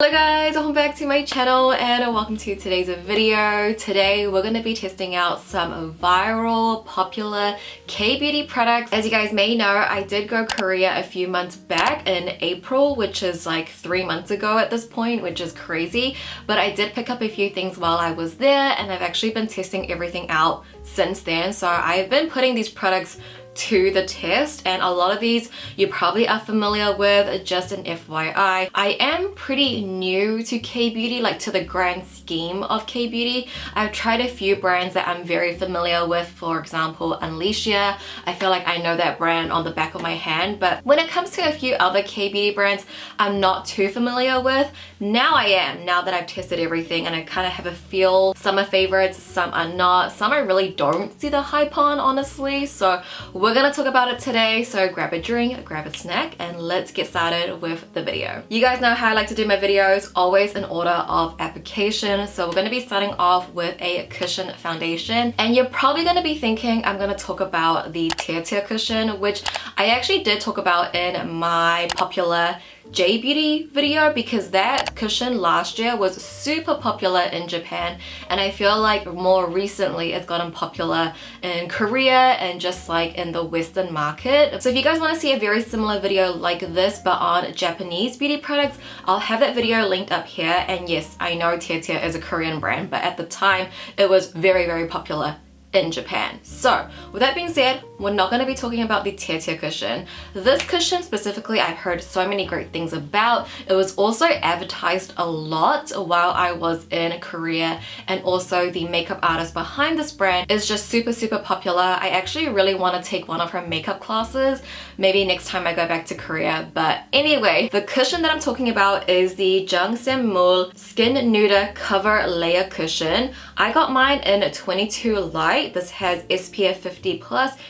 Hello guys, welcome back to my channel and welcome to today's video. Today we're going to be testing out some viral popular K-beauty products. As you guys may know, I did go Korea a few months back in April, which is like 3 months ago at this point, which is crazy. But I did pick up a few things while I was there and I've actually been testing everything out since then. So I've been putting these products to the test, and a lot of these you probably are familiar with. Just an FYI, I am pretty new to K-beauty, like to the grand scheme of K-beauty. I've tried a few brands that I'm very familiar with, for example Alicia. I feel like I know that brand on the back of my hand, but when it comes to a few other K-beauty brands I'm not too familiar with. Now I am, now that I've tested everything and I kind of have a feel. Some are favorites, some are not, some I really don't see the hype on, honestly. So we're gonna talk about it today, so grab a drink, grab a snack, and let's get started with the video. You guys know how I like to do my videos, always in order of application. So we're gonna be starting off with a cushion foundation, and you're probably gonna be thinking I'm gonna talk about the Tear cushion, which I actually did talk about in my popular J-beauty video, because that cushion last year was super popular in Japan, and I feel like more recently it's gotten popular in Korea and just like in the Western market. So if you guys want to see a very similar video like this but on Japanese beauty products, I'll have that video linked up here. And yes, I know Tear is a Korean brand, but at the time it was very popular in Japan. So with that being said, we're not going to be talking about the Tear cushion. This cushion specifically I've heard so many great things about. It was also advertised a lot while I was in Korea, and also the makeup artist behind this brand is just super popular. I actually really want to take one of her makeup classes, maybe next time I go back to Korea. But anyway, the cushion that I'm talking about is the Jung Mool Skin Nuder Cover Layer Cushion. I got mine in 22 Light. This has SPF 50+,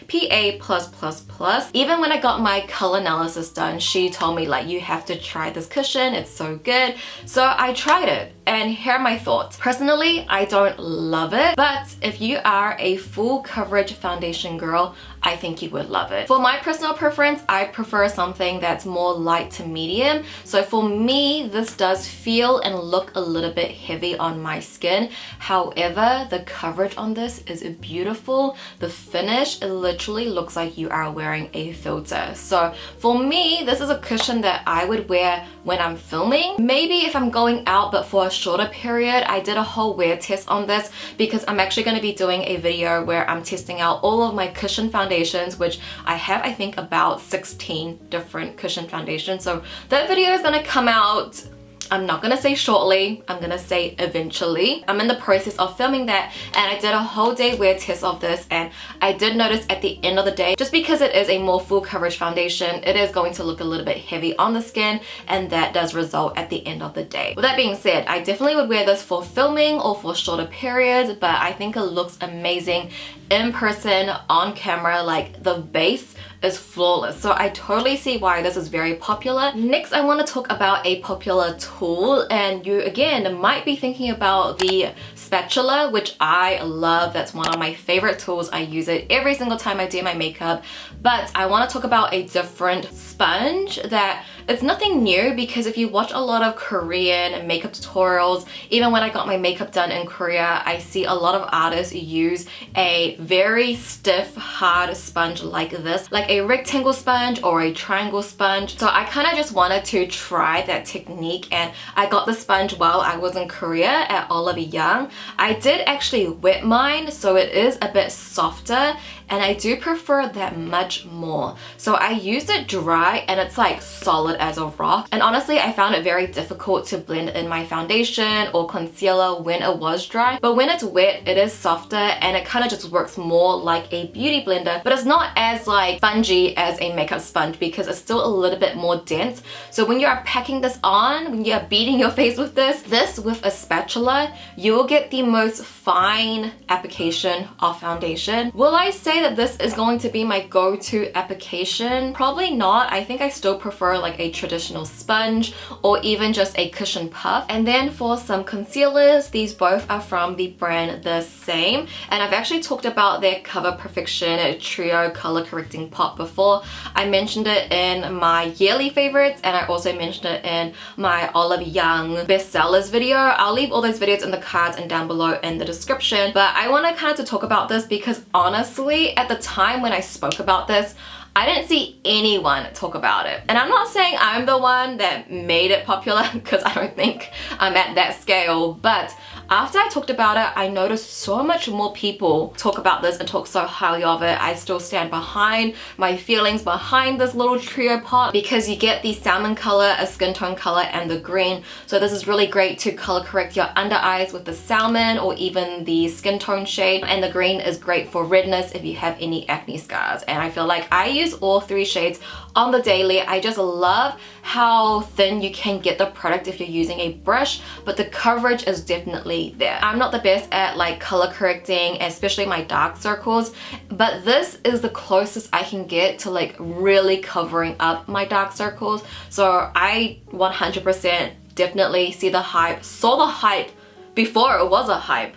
PA+++. Even when I got my color analysis done, she told me like, you have to try this cushion, it's so good. So I tried it, and here are my thoughts. Personally, I don't love it, but if you are a full coverage foundation girl, I think you would love it. For my personal preference, I prefer something that's more light to medium. So for me, this does feel and look a little bit heavy on my skin. However, the coverage on this is beautiful. The finish, it literally looks like you are wearing a filter. So for me, this is a cushion that I would wear when I'm filming. Maybe if I'm going out, but for a shorter period. I did a whole wear test on this because I'm actually going to be doing a video where I'm testing out all of my cushion foundations, which I have, I think, about 16 different cushion foundations. So that video is going to come out, I'm not gonna say shortly, I'm gonna say eventually. I'm in the process of filming that, and I did a whole day wear test of this, and I did notice at the end of the day, just because it is a more full coverage foundation, it is going to look a little bit heavy on the skin, and that does result at the end of the day. With that being said, I definitely would wear this for filming or for shorter periods, but I think it looks amazing in person, on camera. Like, the base is flawless, so I totally see why this is very popular. Next, I want to talk about a popular tool, and you again might be thinking about the spatula, which I love. That's one of my favorite tools. I use it every single time I do my makeup. But I want to talk about a different sponge that it's nothing new, because if you watch a lot of Korean makeup tutorials, even when I got my makeup done in Korea, I see a lot of artists use a very stiff, hard sponge like this, like a rectangle sponge or a triangle sponge. So I kind of just wanted to try that technique, and I got the sponge while I was in Korea at Olive Young. I did actually wet mine, so it is a bit softer, and I do prefer that much more. So I used it dry, and it's like solid as a rock. And honestly, I found it very difficult to blend in my foundation or concealer when it was dry. But when it's wet, it is softer, and it kind of just works more like a beauty blender. But it's not as like spongy as a makeup sponge, because it's still a little bit more dense. So when you are packing this on, when you are beating your face with this with a spatula, you will get the most fine application of foundation. Will I say say that this is going to be my go-to application? Probably not. I think I still prefer like a traditional sponge or even just a cushion puff. And then for some concealers, these both are from the brand The Same, and I've actually talked about their Cover Perfection Trio color correcting pot before. I mentioned it in my yearly favorites, and I also mentioned it in my Olive Young bestsellers video. I'll leave all those videos in the cards and down below in the description, but I want to kind of talk about this because honestly, at the time when I spoke about this, I didn't see anyone talk about it. And I'm not saying I'm the one that made it popular because I don't think I'm at that scale, but after I talked about it, I noticed so much more people talk about this and talk so highly of it. I still stand behind my feelings behind this little trio pot because you get the salmon color, a skin tone color, and the green. So this is really great to color correct your under eyes with the salmon or even the skin tone shade. And the green is great for redness if you have any acne scars. And I feel like I use all three shades on the daily. I just love how thin you can get the product if you're using a brush, but the coverage is definitely there. I'm not the best at like color correcting, especially my dark circles, but this is the closest I can get to like really covering up my dark circles. So I 100% definitely saw the hype before it was a hype.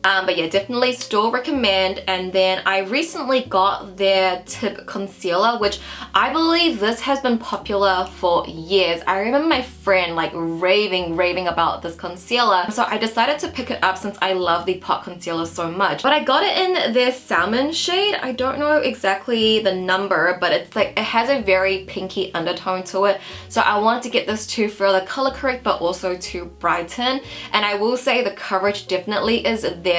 But yeah, definitely still recommend. And then I recently got their Tip Concealer, which I believe this has been popular for years. I remember my friend like raving about this concealer. So I decided to pick it up since I love the pot concealer so much. But I got it in their salmon shade. I don't know exactly the number, but it's like, it has a very pinky undertone to it. So I wanted to get this to further color correct, but also to brighten. And I will say the coverage definitely is there.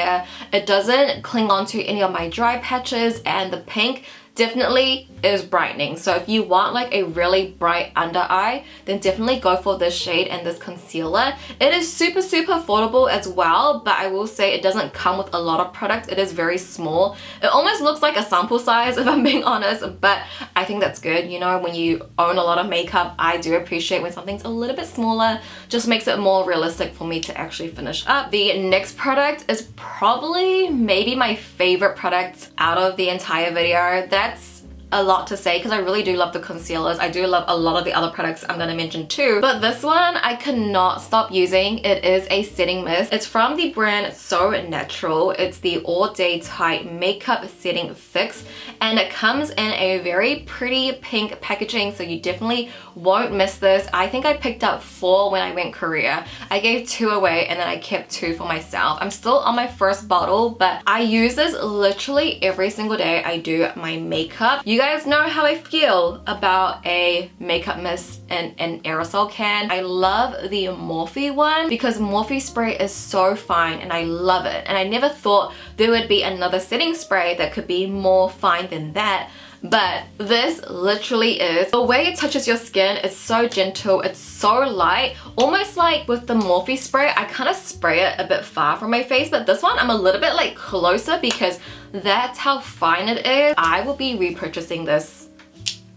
It doesn't cling onto any of my dry patches, and the pink definitely is brightening. So if you want like a really bright under eye, then definitely go for this shade and this concealer. It is super affordable as well, but I will say it doesn't come with a lot of product. It is very small. It almost looks like a sample size if I'm being honest, but I think that's good. You know, when you own a lot of makeup, I do appreciate when something's a little bit smaller. Just makes it more realistic for me to actually finish up. The next product is probably maybe my favorite product out of the entire video. That's a lot to say because I really do love the concealers. I do love a lot of the other products I'm going to mention too, but this one I cannot stop using. It is a setting mist. It's from the brand So Natural. It's the All Day Tight Makeup Setting Fix, and it comes in a very pretty pink packaging, so you definitely won't miss this. I think I picked up 4 when I went Korea. I gave 2 away and then I kept 2 for myself. I'm still on my first bottle, but I use this literally every single day I do my makeup. You guys know how I feel about a makeup mist in an aerosol can. I love the Morphe one because Morphe spray is so fine and I love it. And I never thought there would be another setting spray that could be more fine than that. But this literally is. The way it touches your skin is so gentle, it's so light. Almost like with the Morphe spray, I kind of spray it a bit far from my face, but this one I'm a little bit like closer because that's how fine it is. I will be repurchasing this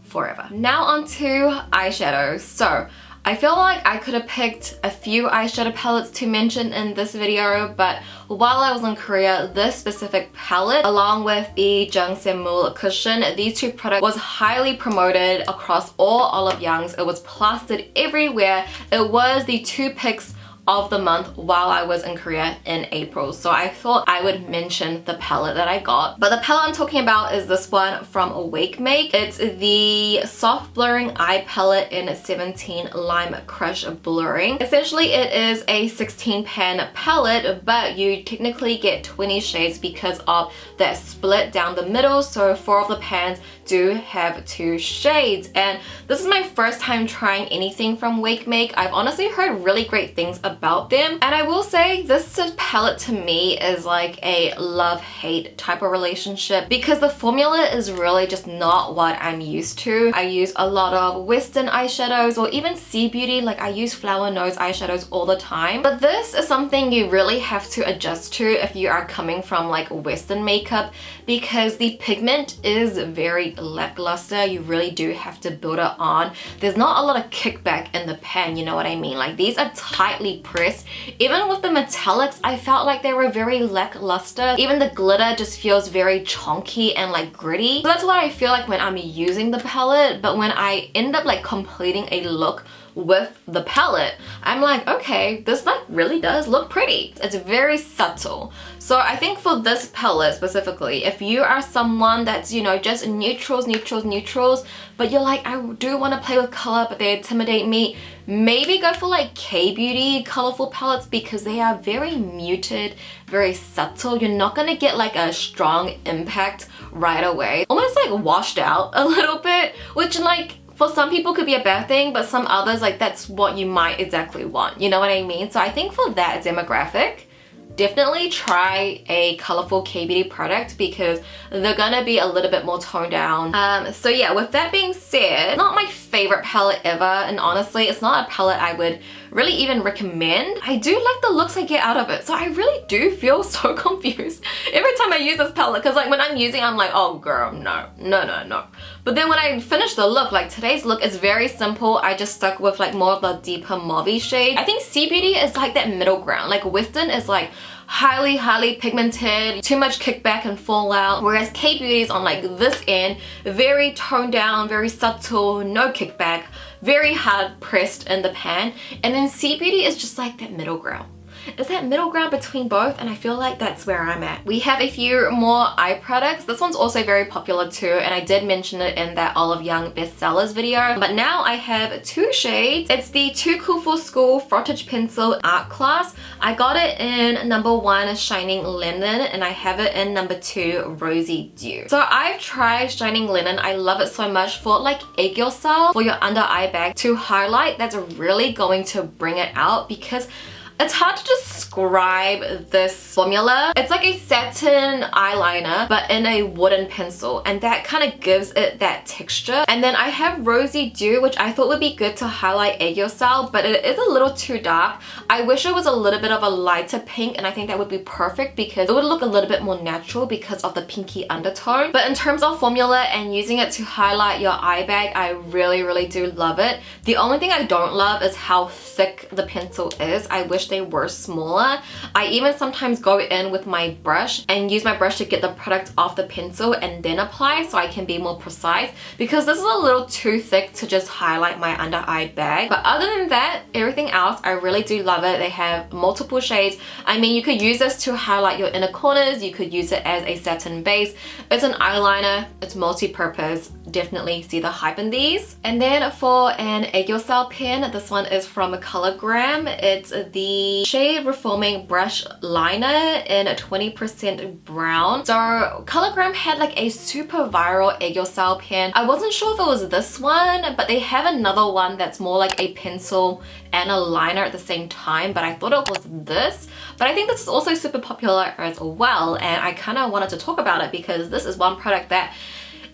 forever. Now on to eyeshadows. So I feel like I could have picked a few eyeshadow palettes to mention in this video, but while I was in Korea, this specific palette along with the Jung Mool cushion, these 2 products was highly promoted across all Olive Youngs. It was plastered everywhere. It was the 2 picks of the month while I was in Korea in April. So I thought I would mention the palette that I got. But the palette I'm talking about is this one from Make. It's the Soft Blurring Eye Palette in 17 Lime Crush Blurring. Essentially it is a 16 pan palette, but you technically get 20 shades because of that split down the middle. So 4 of the pans do have 2 shades. And this is my first time trying anything from Make. I've honestly heard really great things about them, and I will say this palette to me is like a love-hate type of relationship because the formula is really just not what I'm used to. I use a lot of Western eyeshadows or even CBeauty, like I use flower nose eyeshadows all the time, but this is something you really have to adjust to if you are coming from like Western makeup because the pigment is very lackluster. You really do have to build it on. There's not a lot of kickback in the pan, you know what I mean? Like these are tightly pressed. Even with the metallics, I felt like they were very lackluster. Even the glitter just feels very chunky and like gritty. So that's what I feel like when I'm using the palette. But when I end up like completing a look with the palette, I'm like, okay, this like really does look pretty. It's very subtle. So I think for this palette specifically, if you are someone that's, you know, just neutrals, but you're like, I do want to play with color, but they intimidate me, maybe go for like kbeauty colorful palettes because they are very muted, very subtle. You're not gonna get like a strong impact right away. Almost like washed out a little bit, which like for some people could be a bad thing, but some others, like that's what you might exactly want. You know what I mean? So I think for that demographic, definitely try a colorful kbeauty product because they're gonna be a little bit more toned down. So yeah, with that being said, not my favorite palette ever, and honestly, it's not a palette I would really even recommend. I do like the looks I get out of it, so I really do feel so confused every time I use this palette because like when I'm using it, I'm like, oh girl, no. But then when I finish the look, like today's look is very simple. I just stuck with like more of the deeper mauve shade. I think CBeauty is like that middle ground. Like Western is like highly pigmented, too much kickback and fallout, whereas kbeauty is on like this end, very toned down, very subtle, no kickback, very hard pressed in the pan, and then CBeauty is just like that middle ground. It's that middle ground between both, and I feel like that's where I'm at. We have a few more eye products. This one's also very popular too, and I did mention it in that Olive Young bestsellers video. But now I have two shades. It's the Too Cool for School Frontage Pencil Art Class. I got it in number 1 Shining Linen, and I have it in number 2 Rosy Dew. So I've tried Shining Linen. I love it so much for like egg yourself for your under eye bag to highlight. That's really going to bring it out because it's hard to describe this formula. It's like a satin eyeliner but in a wooden pencil, and that kind of gives it that texture. And then I have Rosy Dew, which I thought would be good to highlight egg style, but it is a little too dark. I wish it was a little bit of a lighter pink, and I think that would be perfect because it would look a little bit more natural because of the pinky undertone. But in terms of formula and using it to highlight your eye bag, I really do love it. The only thing I don't love is how thick the pencil is. I wish they were smaller. I even sometimes go in with my brush and use my brush to get the product off the pencil and then apply so I can be more precise, because this is a little too thick to just highlight my under eye bag. But other than that, everything else, I really do love it. They have multiple shades. I mean, you could use this to highlight your inner corners. You could use it as a satin base. It's an eyeliner. It's multi-purpose. Definitely see the hype in these. And then for an egg style pen, this one is from colorgram. It's the shade Reforming Brush Liner in 20% brown. So colorgram had like a super viral egg style pen. I wasn't sure if it was this one, but they have another one that's more like a pencil and a liner at the same time, but I thought it was this. But I think this is also super popular as well, and I kind of wanted to talk about it because this is one product that,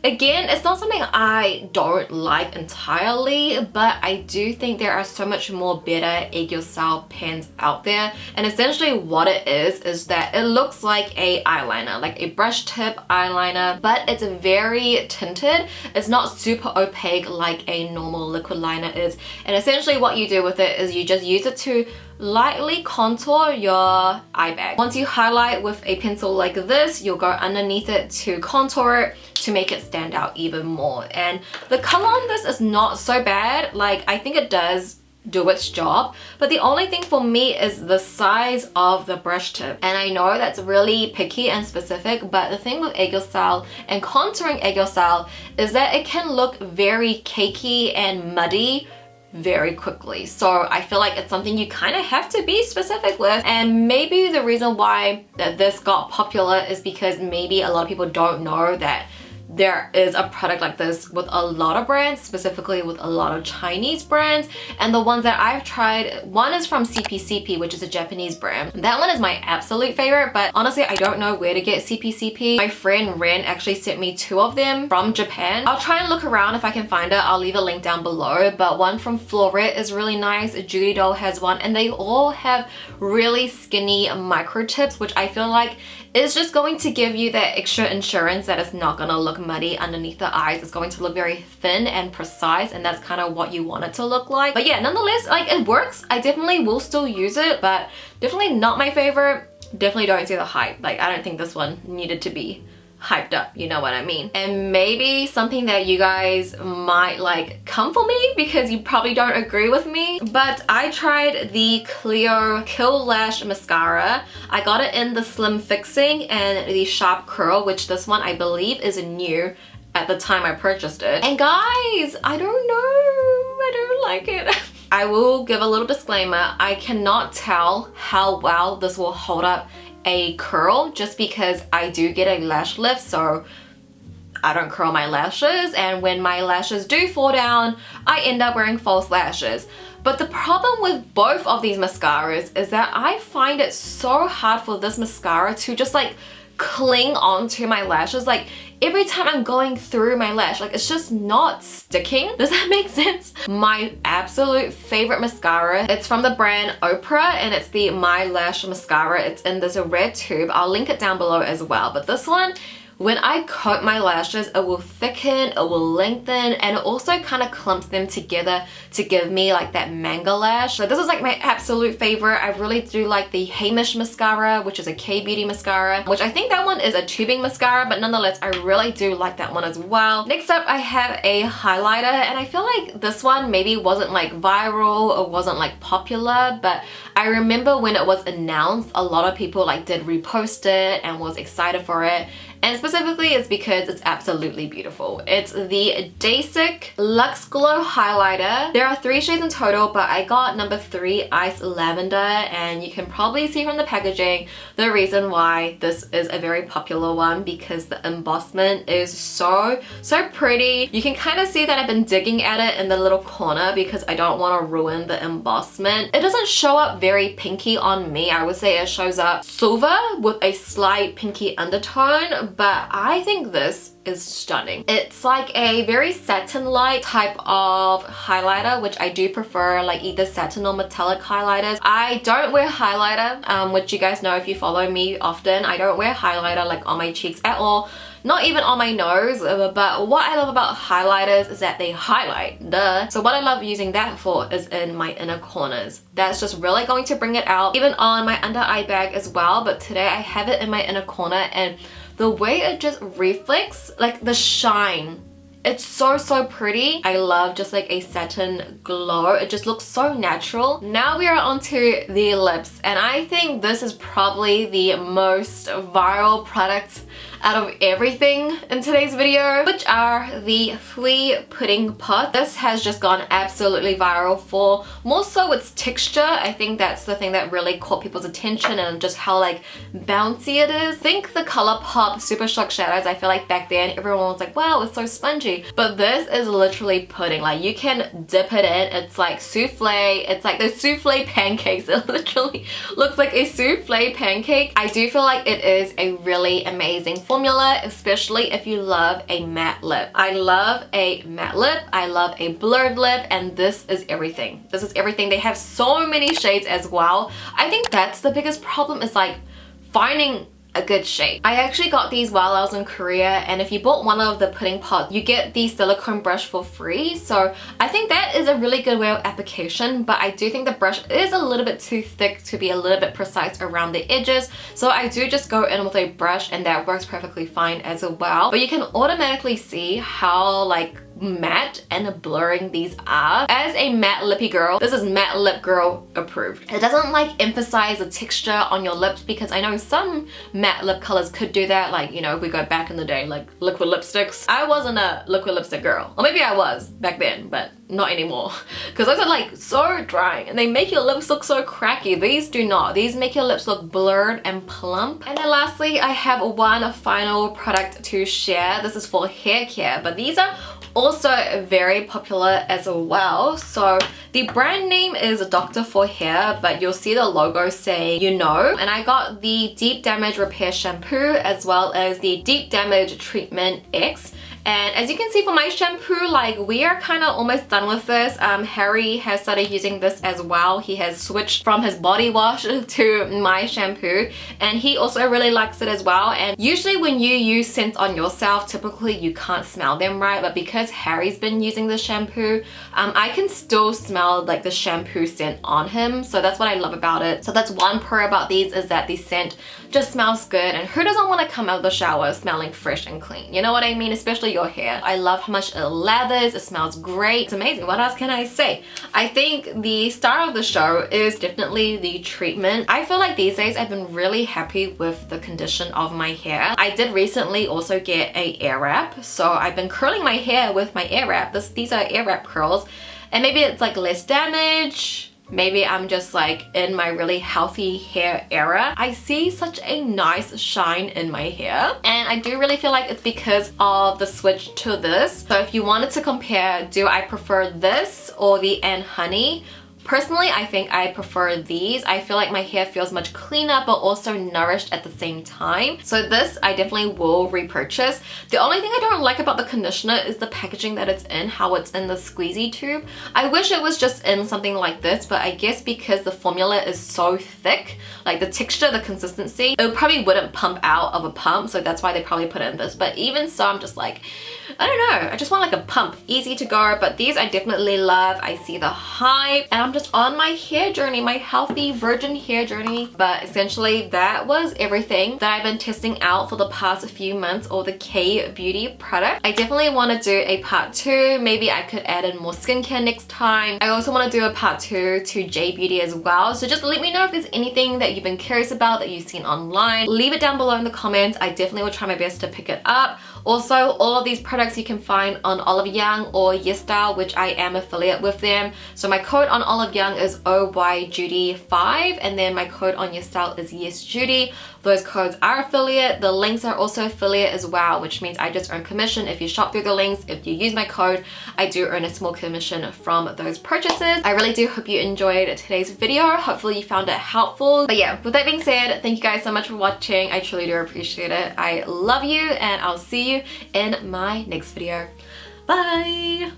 again, it's not something I don't like entirely, but I do think there are so much more better egg style pens out there. And essentially what it is that it looks like a eyeliner, like a brush tip eyeliner, but it's very tinted. It's not super opaque like a normal liquid liner is. And essentially what you do with it is you just use it to lightly contour your eye bag. Once you highlight with a pencil like this, you'll go underneath it to contour it to make it stand out even more. And the color on this is not so bad. Like, I think it does do its job, but the only thing for me is the size of the brush tip. And I know that's really picky and specific, but the thing with egg style and contouring egg style is that it can look very cakey and muddy very quickly. So I feel like it's something you kind of have to be specific with. And maybe the reason why that this got popular is because maybe a lot of people don't know that there is a product like this with a lot of brands, specifically with a lot of Chinese brands. And the ones that I've tried, one is from CPCP, which is a Japanese brand. That one is my absolute favorite, but honestly, I don't know where to get CPCP. My friend Ren actually sent me 2 of them from Japan. I'll try and look around if I can find it. I'll leave a link down below, but one from Florette is really nice. Judy Doll has one, and they all have really skinny micro tips, which I feel like is just going to give you that extra insurance that it's not gonna look muddy underneath the eyes. It's going to look very thin and precise, and that's kind of what you want it to look like. But yeah, nonetheless, like, it works. I definitely will still use it, but definitely not my favorite. Definitely don't see the hype. Like, I don't think this one needed to be hyped up, you know what I mean? And maybe something that you guys might like come for me because you probably don't agree with me, but I tried the CLIO Kill Lash Mascara. I got it in the slim fixing and the sharp curl, which this one I believe is new at the time I purchased it. And guys, I don't know, I don't like it. I will give a little disclaimer. I cannot tell how well this will hold up a curl just because I do get a lash lift, so I don't curl my lashes, and when my lashes do fall down, I end up wearing false lashes. But the problem with both of these mascaras is that I find it so hard for this mascara to just like cling onto my lashes. Like, every time I'm going through my lash, like, it's just not sticking. Does that make sense? My absolute favorite mascara, it's from the brand Oprah, and it's the My Lash Mascara. It's in this red tube. I'll link it down below as well. But this one, when I coat my lashes, it will thicken, it will lengthen, and it also kind of clumps them together to give me like that manga lash. So this is like my absolute favorite. I really do like the Hamish mascara, which is a kbeauty mascara, which I think that one is a tubing mascara, but nonetheless, I really do like that one as well. Next up, I have a highlighter, and I feel like this one maybe wasn't like viral or wasn't like popular, but I remember when it was announced, a lot of people like did repost it and was excited for it. And specifically, it's because it's absolutely beautiful. It's the Dasique Luxe Glow Highlighter. There are 3 shades in total, but I got number 3 Ice Lavender, and you can probably see from the packaging the reason why this is a very popular one, because the embossment is so pretty. You can kind of see that I've been digging at it in the little corner because I don't want to ruin the embossment. It doesn't show up very pinky on me. I would say it shows up silver with a slight pinky undertone, but I think this is stunning. It's like a very satin-like type of highlighter, which I do prefer, like either satin or metallic highlighters. I don't wear highlighter, which you guys know if you follow me often. I don't wear highlighter like on my cheeks at all. Not even on my nose, but what I love about highlighters is that they highlight, duh. So what I love using that for is in my inner corners. That's just really going to bring it out, even on my under eye bag as well, but today I have it in my inner corner, and the way it just reflects, like the shine, it's so pretty. I love just like a satin glow. It just looks so natural. Now we are onto the lips, and I think this is probably the most viral product out of everything in today's video, which are the fwee pudding pot. This has just gone absolutely viral for more so its texture. I think that's the thing that really caught people's attention, and just how like bouncy it is. Think the ColourPop Super Shock Shadows. I feel like back then everyone was like, wow, it's so spongy. But this is literally pudding. Like, you can dip it in. It's like souffle. It's like the souffle pancakes. It literally looks like a souffle pancake. I do feel like it is a really amazing formula, especially if you love a matte lip. I love a matte lip, I love a blurred lip, and this is everything. This is everything. They have so many shades as well. I think that's the biggest problem, is like finding a good shade. I actually got these while I was in Korea, and if you bought one of the pudding pots, you get the silicone brush for free. So I think that is a really good way of application, but I do think the brush is a little bit too thick to be a little bit precise around the edges. So I do just go in with a brush, and that works perfectly fine as well. But you can automatically see how like matte and blurring these are. As a matte lippy girl, this is matte lip girl approved. It doesn't like emphasize the texture on your lips, because I know some matte lip colors could do that, like, you know, if we go back in the day, like liquid lipsticks. I wasn't a liquid lipstick girl, or maybe I was back then, but not anymore, because those are like so drying and they make your lips look so cracky. These do not. These make your lips look blurred and plump. And then lastly, I have one final product to share. This is for hair care, but these are also very popular as well. So the brand name is Dr. for Hair, but you'll see the logo say UNOVE. And I got the Deep Damage Repair Shampoo as well as the Deep Damage Treatment X. And as you can see for my shampoo, like we are kind of almost done with this. Harry has started using this as well. He has switched from his body wash to my shampoo, and he also really likes it as well. And usually when you use scents on yourself, typically you can't smell them, right? But because Harry's been using the shampoo, I can still smell like the shampoo scent on him. So that's what I love about it. So that's one pro about these, is that the scent just smells good, and who doesn't want to come out of the shower smelling fresh and clean? You know what I mean? Especially your hair. I love how much it lathers. It smells great. It's amazing. What else can I say? I think the star of the show is definitely the treatment. I feel like these days I've been really happy with the condition of my hair. I did recently also get a air wrap, so I've been curling my hair with my air wrap. These are air wrap curls, and maybe it's like less damage. Maybe I'm just like in my really healthy hair era. I see such a nice shine in my hair, and I do really feel like it's because of the switch to this. So if you wanted to compare, do I prefer this or the And Honey? Personally, I think I prefer these. I feel like my hair feels much cleaner but also nourished at the same time. So this I definitely will repurchase. The only thing I don't like about the conditioner is the packaging that it's in, how it's in the squeezy tube. I wish it was just in something like this, but I guess because the formula is so thick, like the texture, the consistency, it probably wouldn't pump out of a pump, so that's why they probably put it in this. But even so, I'm just like, I don't know, I just want like a pump, easy to go. But these I definitely love. I see the hype, and I'm just on my hair journey, my healthy virgin hair journey. But essentially that was everything that I've been testing out for the past few months, or the kbeauty product. I definitely want to do a part 2. Maybe I could add in more skincare next time. I also want to do a part 2 to JBeauty as well. So just let me know if there's anything that you've been curious about that you've seen online. Leave it down below in the comments. I definitely will try my best to pick it up. Also, all of these products you can find on Olive Young or yesstyle, which I am affiliate with them. So my code on Olive Young is OYJUDY5, and then my code on yesstyle is YESJUDY. Those codes are affiliate. The links are also affiliate as well, which means I just earn commission if you shop through the links. If you use my code, I do earn a small commission from those purchases. I really do hope you enjoyed today's video. Hopefully you found it helpful. But yeah, with that being said, thank you guys so much for watching. I truly do appreciate it. I love you, and I'll see you in my next video. Bye!